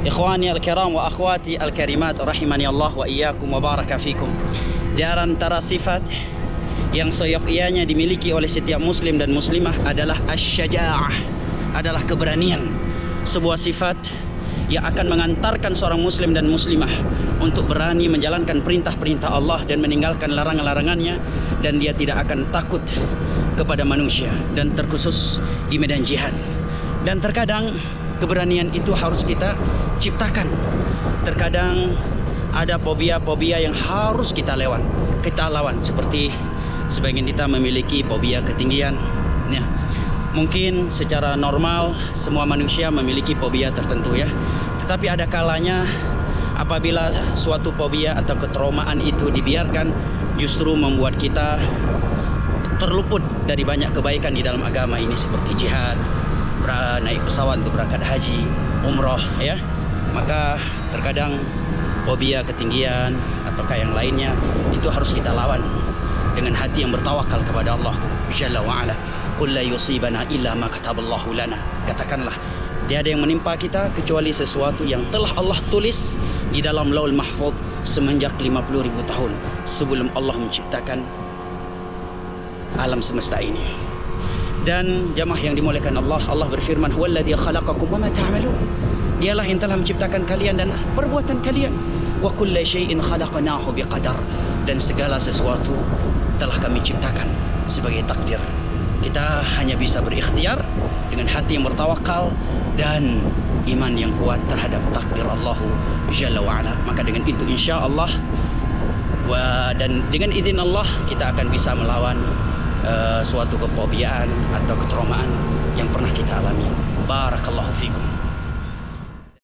Ikhwani al-kiram wa akhwati al-karimat rahimani Allah wa iyyakum wa baraka fikum. Di antara sifat yang seyogyanya dimiliki oleh setiap muslim dan muslimah adalah asy-syaja'ah, adalah keberanian. Sebuah sifat yang akan mengantarkan seorang muslim dan muslimah untuk berani menjalankan perintah-perintah Allah dan meninggalkan larangan-larangannya, dan dia tidak akan takut kepada manusia, dan terkhusus di medan jihad. Dan terkadang keberanian itu harus kita ciptakan. Terkadang ada fobia-fobia yang harus kita lawan, seperti sebagian kita memiliki fobia ketinggian ya. Mungkin secara normal semua manusia memiliki fobia tertentu ya, tetapi ada kalanya apabila suatu fobia atau ketraumaan itu dibiarkan, justru membuat kita terluput dari banyak kebaikan di dalam agama ini, seperti jihad, naik pesawat untuk berangkat haji, umroh ya. Maka terkadang fobia ketinggian ataukah yang lainnya itu harus kita lawan dengan hati yang bertawakal kepada Allah Jalla wa Ala. Qul la yusibana illa ma kataballahu lana. Katakanlah, tiada yang menimpa kita kecuali sesuatu yang telah Allah tulis di dalam Lauhul Mahfuz semenjak 50.000 tahun sebelum Allah menciptakan alam semesta ini. Dan jamaah yang dimuliakan Allah, Allah berfirman, huwallazi khalaqakum wa ma ta'malun. Dialah yang telah menciptakan kalian dan perbuatan kalian. Wa kullu syai'in khalaqnahu biqadar. Dan segala sesuatu telah kami ciptakan sebagai takdir. Kita hanya bisa berikhtiar dengan hati yang bertawakal dan iman yang kuat terhadap takdir Allah Jalla wa Ala. Maka dengan itu insya Allah dan dengan izin Allah kita akan bisa melawan suatu kefobiaan atau ketraumaan yang pernah kita alami. Barakallahu fikum.